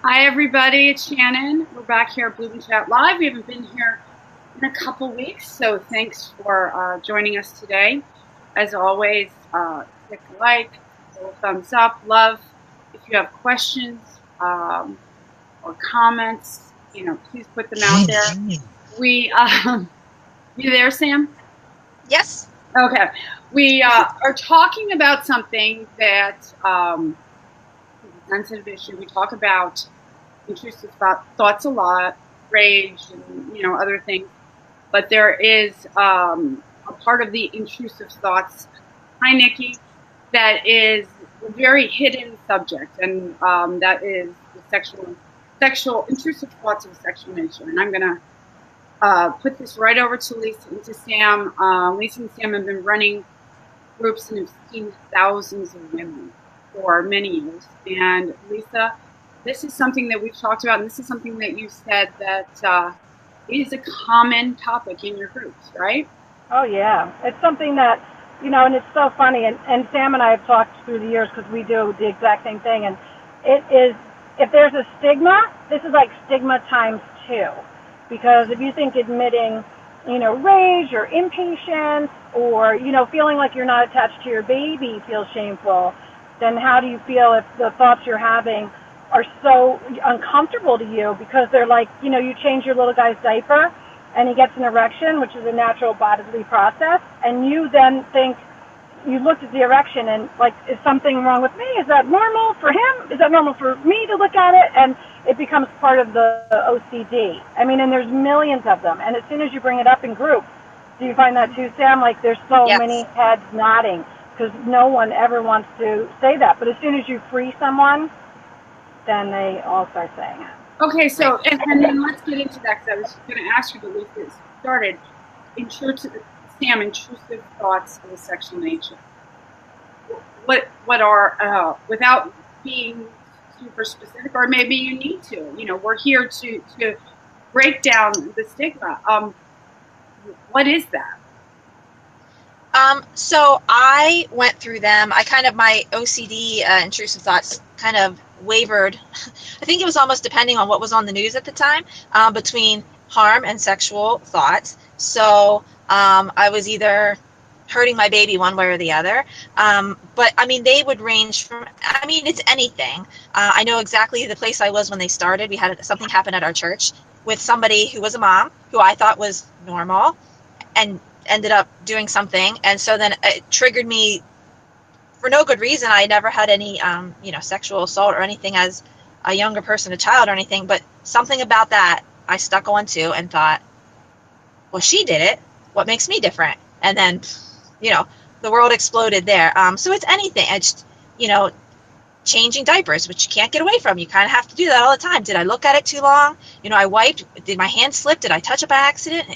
Hi, everybody. It's Shannon. We're back here at Blue and Chat Live. We haven't been here in a couple weeks, so thanks for joining us today. As always, click a like, a thumbs up, love. If you have questions or comments, please put them out there. You there, Sam? Yes. Okay. We are talking about something that is a sensitive issue. We talk about intrusive thoughts a lot, rage, and other things. But there is a part of the intrusive thoughts. Hi, Nikki. That is a very hidden subject, and that is the sexual intrusive thoughts of a sexual nature. And I'm going to put this right over to Lisa and to Sam. Lisa and Sam have been running groups and have seen thousands of women for many years. And Lisa, this is something that we've talked about, and this is something that you said that is a common topic in your groups, right? Oh, yeah. It's something that, and it's so funny. And Sam and I have talked through the years because we do the exact same thing. And it is, if there's a stigma, this is like stigma times 2. Because if you think admitting, rage or impatience or, feeling like you're not attached to your baby feels shameful, then how do you feel if the thoughts you're having are so uncomfortable to you because they're like, you change your little guy's diaper and he gets an erection, which is a natural bodily process, and you then think, you looked at the erection and like, is something wrong with me? Is that normal for him? Is that normal for me to look at it? And it becomes part of the OCD. I mean, and there's millions of them. And as soon as you bring it up in groups, do you find that too, Sam? Like there's so Yes. many heads nodding because no one ever wants to say that. But as soon as you free someone, then they all start saying it. Okay, so, and then let's get into that, because I was going to ask you to leave this started. Intrusive thoughts of a sexual nature. What are, without being super specific, or maybe you need to, we're here to break down the stigma. What is that? So I went through them. My OCD intrusive thoughts kind of wavered. I think it was almost depending on what was on the news at the time, between harm and sexual thoughts. So I was either hurting my baby one way or the other. But I mean, they would range from, it's anything. I know exactly the place I was when they started. We had something happen at our church with somebody who was a mom who I thought was normal and ended up doing something. And so then it triggered me for no good reason. I never had any, sexual assault or anything as a younger person, a child or anything, but something about that I stuck onto and thought, well, she did it. What makes me different? And then, the world exploded there. So it's anything. It's, changing diapers, which you can't get away from. You kind of have to do that all the time. Did I look at it too long? I wiped. Did my hand slip? Did I touch it by accident?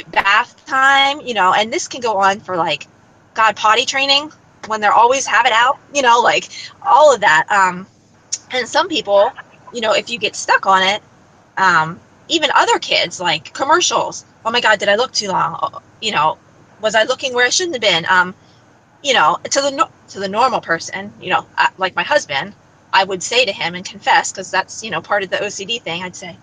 Bath time, and this can go on for like, God, potty training when they're always have it out, like all of that. And some people, if you get stuck on it, even other kids, like commercials. Oh my God, did I look too long? Was I looking where I shouldn't have been? To the normal person, like my husband, I would say to him and confess, because that's, part of the OCD thing. I'd say,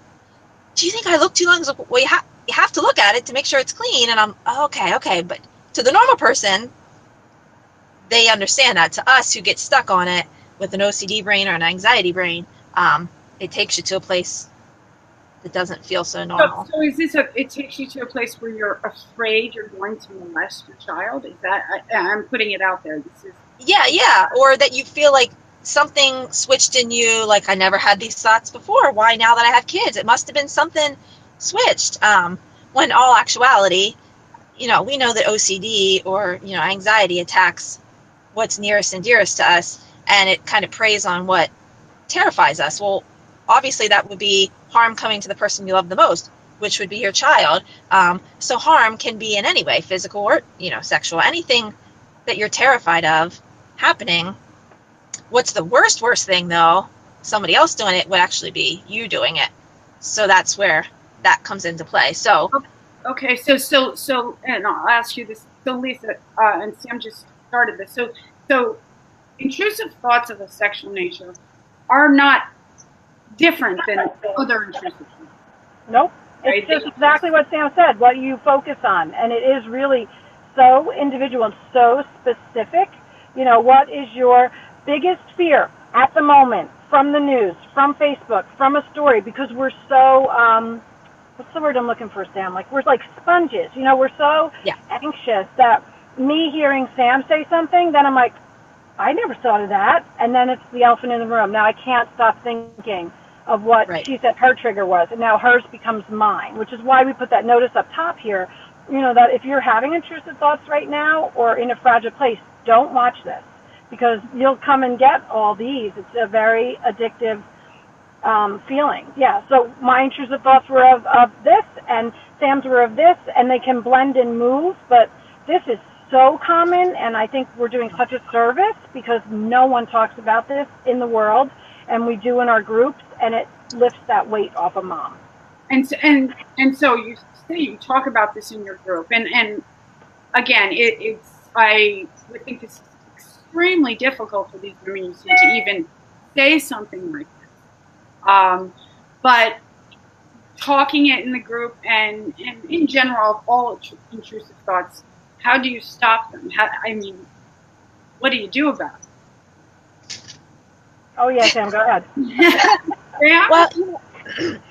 do you think I look too long? He's like, well, you have to look at it to make sure it's clean. And I'm, oh, okay. But to the normal person, they understand that. To us who get stuck on it with an OCD brain or an anxiety brain, it takes you to a place that doesn't feel so normal. So is this it takes you to a place where you're afraid you're going to molest your child? Is that, I'm putting it out there. This is. Yeah. Or that you feel like something switched in you, like I never had these thoughts before. Why now that I have kids? It must have been something switched. When in all actuality, we know that OCD or, anxiety attacks what's nearest and dearest to us, and it kind of preys on what terrifies us. Well, obviously that would be harm coming to the person you love the most, which would be your child. So harm can be in any way, physical or, sexual, anything that you're terrified of happening. What's the worst thing, though? Somebody else doing it would actually be you doing it. So that's where that comes into play. So, okay, so, and I'll ask you this. So, Lisa and Sam just started this. So, intrusive thoughts of a sexual nature are not different than other intrusive thoughts. Nope. It's just exactly what Sam said, what you focus on. And it is really so individual and so specific. You know, what is your biggest fear at the moment from the news, from Facebook, from a story? Because we're so, what's the word I'm looking for, Sam? Like, we're like sponges. You know, we're so anxious that me hearing Sam say something, then I'm like, I never thought of that. And then it's the elephant in the room. Now I can't stop thinking of what she said her trigger was. And now hers becomes mine, which is why we put that notice up top here. You know, that if you're having intrusive thoughts right now or in a fragile place, don't watch this, because you'll come and get all these. It's a very addictive feeling. Yeah, so my intrusive thoughts were of this, and Sam's were of this, and they can blend and move, but this is so common, and I think we're doing such a service because no one talks about this in the world, and we do in our groups, and it lifts that weight off of mom. And so you say you talk about this in your group, and again, I would think it's extremely difficult for these women you see to even say something like this. But talking it in the group and in general, all intrusive thoughts, how do you stop them? What do you do about it? Oh, yeah, Sam, go ahead. Yeah? Well,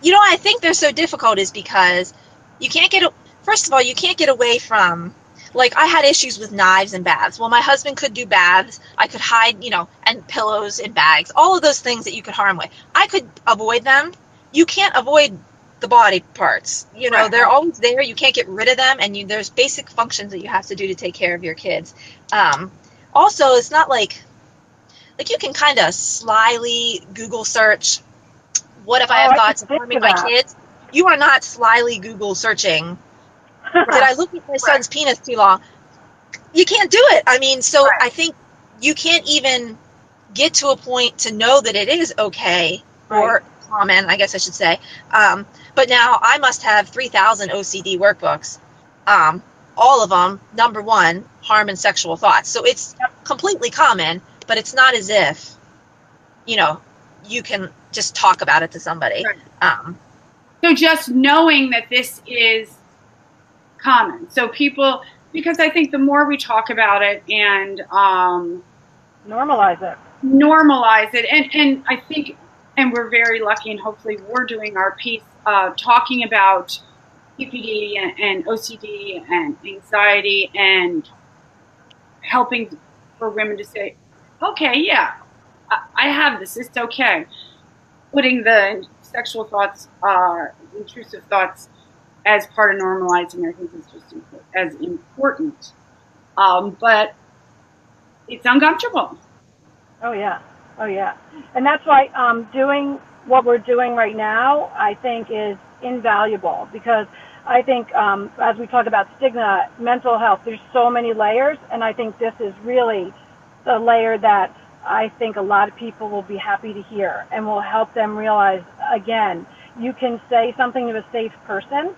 you know, I think they're so difficult is because you can't first of all, you can't get away from, like, I had issues with knives and baths. Well, my husband could do baths. I could hide, you know, and pillows in bags, all of those things that you could harm with. I could avoid them. You can't avoid the body parts. You know, they're always there. You can't get rid of them. And there's basic functions that you have to do to take care of your kids. Also, it's not like you can kind of slyly Google search, what if I have thoughts of harming my kids? You are not slyly Google searching, did I look at my son's penis too long? You can't do it. I mean, so I think you can't even get to a point to know that it is okay or common, I guess I should say. But now I must have 3,000 OCD workbooks. All of them, number one, harm and sexual thoughts. So it's completely common, but it's not as if, you know, you can just talk about it to somebody. So just knowing that this is common. So people, because I think the more we talk about it and normalize it, and I think, and we're very lucky, and hopefully we're doing our piece talking about PPD and OCD and anxiety and helping for women to say, okay, yeah, I have this, it's okay. Putting the sexual thoughts, intrusive thoughts as part of normalizing, I think is just as important. But it's uncomfortable. Oh yeah. And that's why doing what we're doing right now, I think, is invaluable, because I think as we talk about stigma, mental health, there's so many layers, and I think this is really the layer that I think a lot of people will be happy to hear and will help them realize, again, you can say something to a safe person,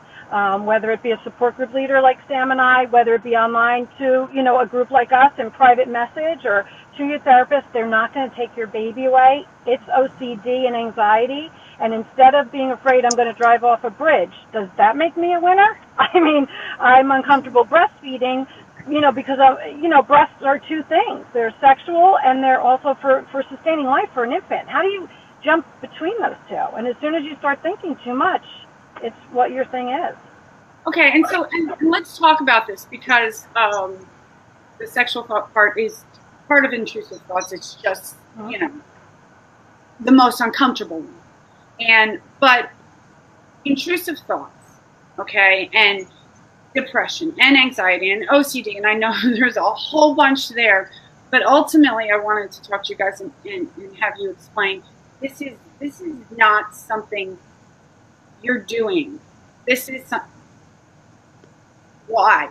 whether it be a support group leader like Sam and I, whether it be online to, you know, a group like us in private message, or to your therapist. They're not going to take your baby away. It's OCD and anxiety. And instead of being afraid I'm going to drive off a bridge, does that make me a winner? I mean, I'm uncomfortable breastfeeding, you know, because breasts are two things. They're sexual and they're also for sustaining life for an infant. How do you jump between those two? And as soon as you start thinking too much, it's what your thing is. Okay, and so let's talk about this, because the sexual thought part is part of intrusive thoughts. It's just, you know, the most uncomfortable one. But intrusive thoughts, okay, and depression and anxiety and OCD, and I know there's a whole bunch there, but ultimately I wanted to talk to you guys and have you explain, this is not something you're doing. This is why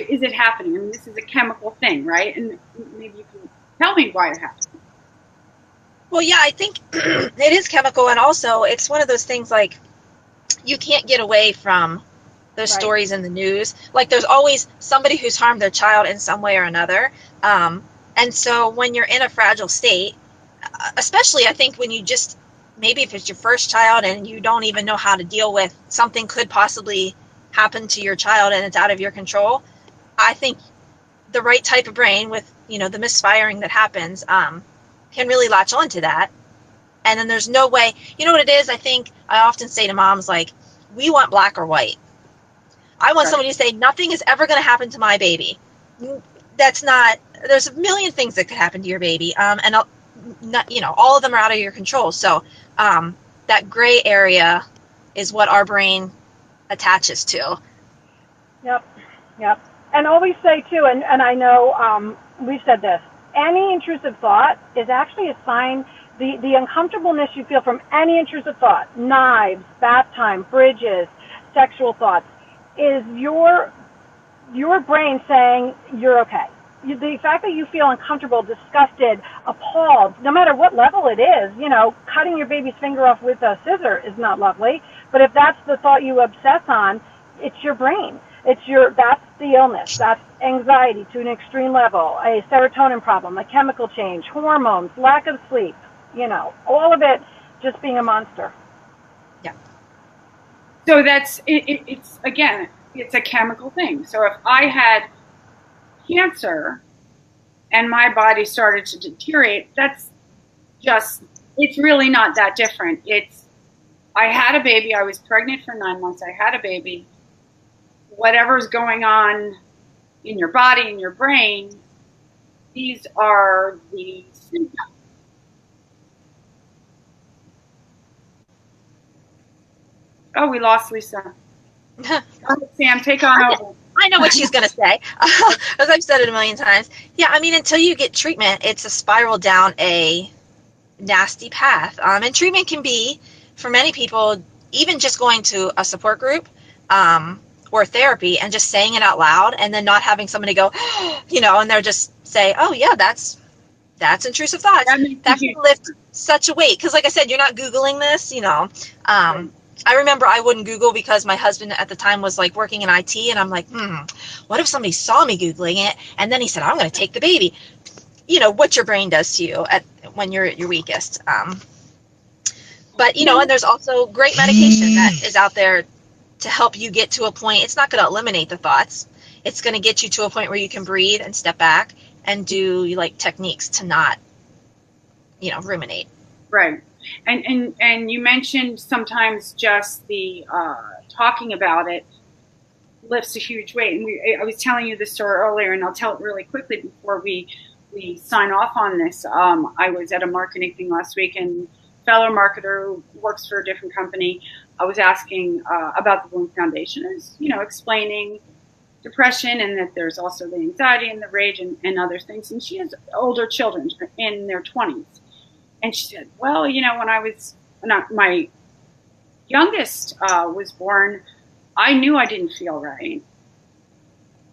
is it happening? I mean, this is a chemical thing, right? And maybe you can tell me why it happens. Well, yeah, I think it is chemical, and also it's one of those things, like, you can't get away from those stories in the news. Like, there's always somebody who's harmed their child in some way or another. And so when you're in a fragile state, especially I think when you just, maybe if it's your first child and you don't even know how to deal with something could possibly happen to your child and it's out of your control, I think the right type of brain with, the misfiring that happens, can really latch on to that. And then there's no way, what it is? I think I often say to moms, like, we want black or white. I want somebody to say, nothing is ever going to happen to my baby. That's not, there's a million things that could happen to your baby. And not, all of them are out of your control. So that gray area is what our brain attaches to. Yep. And always say too, and I know we've said this, any intrusive thought is actually a sign, the uncomfortableness you feel from any intrusive thought, knives, bath time, fridges, sexual thoughts, is your brain saying you're okay. The fact that you feel uncomfortable, disgusted, appalled, no matter what level it is, cutting your baby's finger off with a scissor is not lovely. But if that's the thought you obsess on, it's your brain. That's the illness. That's anxiety to an extreme level, a serotonin problem, a chemical change, hormones, lack of sleep, all of it just being a monster. Yeah. So that's, it's again, it's a chemical thing. So if I had cancer and my body started to deteriorate, it's really not that different. I had a baby, I was pregnant for 9 months, I had a baby. Whatever's going on in your body, in your brain, these are the symptoms. Oh, we lost Lisa. Sam, take on over. I know what she's going to say, as I've said it a million times. Yeah, I mean, until you get treatment, it's a spiral down a nasty path. And treatment can be, for many people, even just going to a support group or therapy and just saying it out loud and then not having somebody go, and they're just say, oh, yeah, that's intrusive thoughts. That can lift such a weight. Because like I said, you're not Googling this, I remember I wouldn't Google because my husband at the time was like working in IT, and I'm like, what if somebody saw me Googling it? And then he said, I'm going to take the baby. What your brain does to you when you're at your weakest. But, and there's also great medication that is out there to help you get to a point. It's not going to eliminate the thoughts. It's going to get you to a point where you can breathe and step back and do like techniques to not, ruminate. Right. And you mentioned sometimes just the talking about it lifts a huge weight. And I was telling you this story earlier, and I'll tell it really quickly before we sign off on this. I was at a marketing thing last week, and a fellow marketer who works for a different company, I was asking about the Bloom Foundation, explaining depression and that there's also the anxiety and the rage and other things. And she has older children in their 20s. And she said, well, when my youngest was born, I knew I didn't feel right.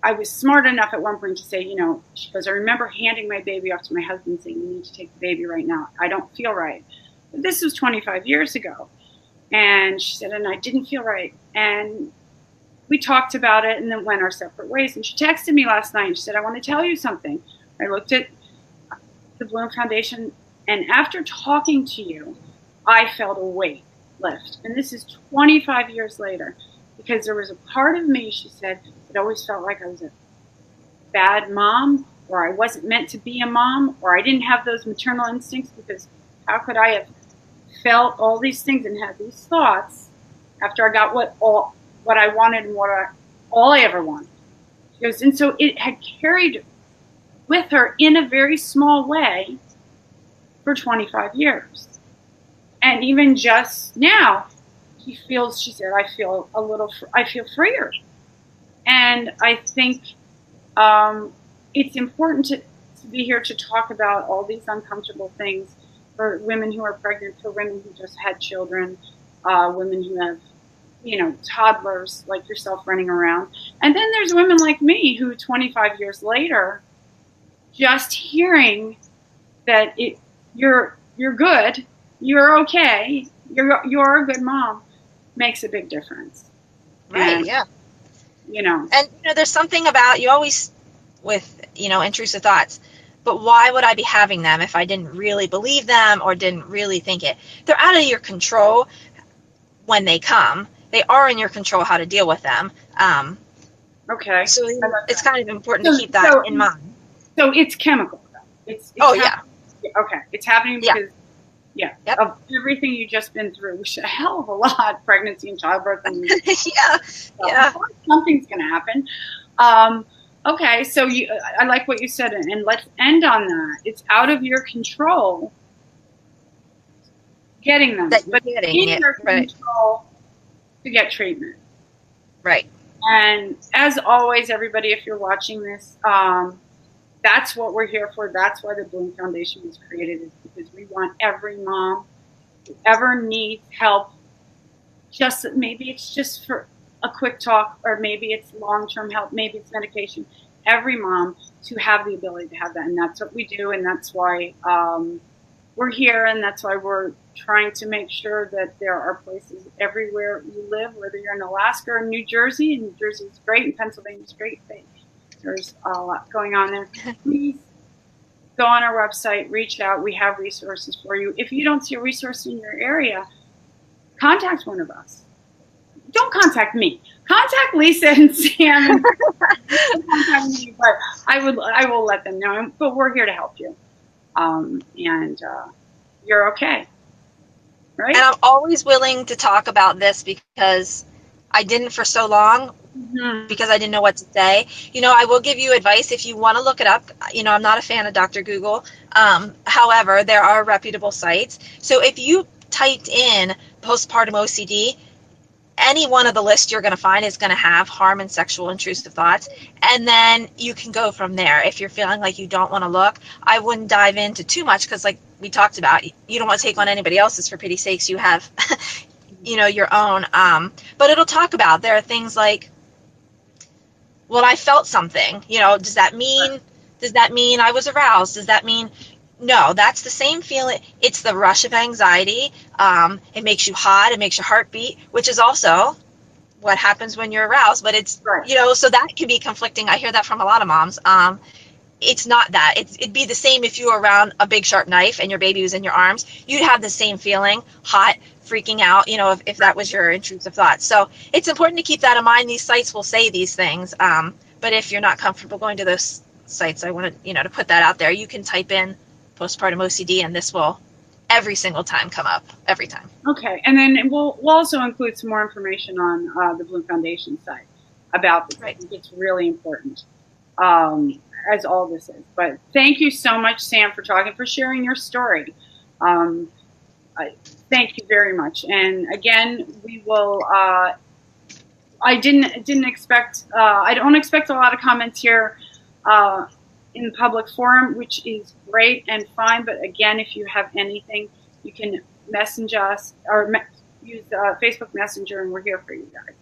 I was smart enough at one point to say, she goes, I remember handing my baby off to my husband saying, you need to take the baby right now. I don't feel right. But this was 25 years ago. And she said, and I didn't feel right. And we talked about it and then went our separate ways. And she texted me last night and she said, I want to tell you something. I looked at the Bloom Foundation, and after talking to you, I felt a weight lift. And this is 25 years later, because there was a part of me, she said, that always felt like I was a bad mom, or I wasn't meant to be a mom, or I didn't have those maternal instincts, because how could I have felt all these things and had these thoughts after I got what I wanted and all I ever wanted. She goes, and so it had carried with her in a very small way for 25 years. And even just now, she said, I feel freer. And I think it's important to be here to talk about all these uncomfortable things for women who are pregnant, for women who just had children, women who have, toddlers like yourself running around. And then there's women like me who 25 years later, just hearing that you're good, you're okay, you're a good mom makes a big difference. Right, and, yeah. And there's something about, you always, with, intrusive thoughts, but why would I be having them if I didn't really believe them or didn't really think it? They're out of your control when they come. They are in your control how to deal with them. Okay. So it's kind of important So- to keep that so- in mind. So it's chemical. It's Oh, yeah. Okay. It's happening Yeah. because, Yep. of everything you've just been through, which is a hell of a lot, pregnancy and childbirth. And Yeah. Something's going to happen. Okay. So I like what you said, and let's end on that. It's out of your control getting them, That you're but getting in it, your right. control to get treatment. Right. And as always, everybody, if you're watching this, that's what we're here for. That's why the Bloom Foundation was created, is because we want every mom who ever needs help. Just maybe it's just for a quick talk, or maybe it's long-term help, maybe it's medication. Every mom to have the ability to have that, and that's what we do, and that's why we're here, and that's why we're trying to make sure that there are places everywhere you live, whether you're in Alaska or New Jersey. And New Jersey is great, and Pennsylvania is great. There's a lot going on there. Please go on our website, reach out. We have resources for you. If you don't see a resource in your area, contact one of us. Don't contact me. Contact Lisa and Sam. Contact me, but I will let them know. But we're here to help you. And you're okay, right? And I'm always willing to talk about this because I didn't for so long, because I didn't know what to say. I will give you advice if you want to look it up. I'm not a fan of Dr. Google. However, there are reputable sites. So if you typed in postpartum OCD, any one of the lists you're going to find is going to have harm and sexual intrusive thoughts. And then you can go from there. If you're feeling like you don't want to look, I wouldn't dive into too much because, like we talked about, you don't want to take on anybody else's. For pity's sakes, you have, your own. But it'll talk about, there are things like, well, I felt something. Does that mean I was aroused? Does that mean, no, that's the same feeling. It's the rush of anxiety. It makes you hot. It makes your heart beat, which is also what happens when you're aroused. But it's, Right. So that can be conflicting. I hear that from a lot of moms. It's not that. It'd be the same if you were around a big sharp knife and your baby was in your arms. You'd have the same feeling, hot, freaking out, if that was your intrusive thoughts. So it's important to keep that in mind. These sites will say these things. But if you're not comfortable going to those sites, I wanted, to put that out there. You can type in postpartum OCD, and this will every single time come up, every time. Okay, and then we'll also include some more information on the Bloom Foundation site about this. Right. I think it's really important, as all this is. But thank you so much, Sam, for sharing your story. Thank you very much. And again, we will. I didn't expect. I don't expect a lot of comments here in public forum, which is great and fine. But again, if you have anything, you can message us or use Facebook Messenger, and we're here for you guys.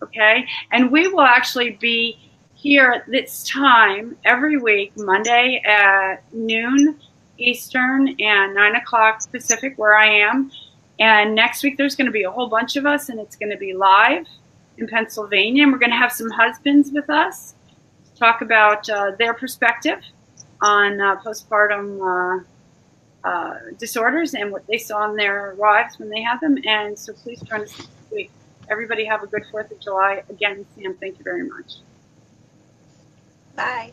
Okay, and we will actually be here at this time every week, Monday at noon Eastern and 9 o'clock Pacific, where I am. And next week there's going to be a whole bunch of us, and it's going to be live in Pennsylvania. And we're going to have some husbands with us to talk about their perspective on postpartum disorders and what they saw in their wives when they had them. And so please join us next week. Everybody have a good 4th of July. Again, Sam, thank you very much. Bye.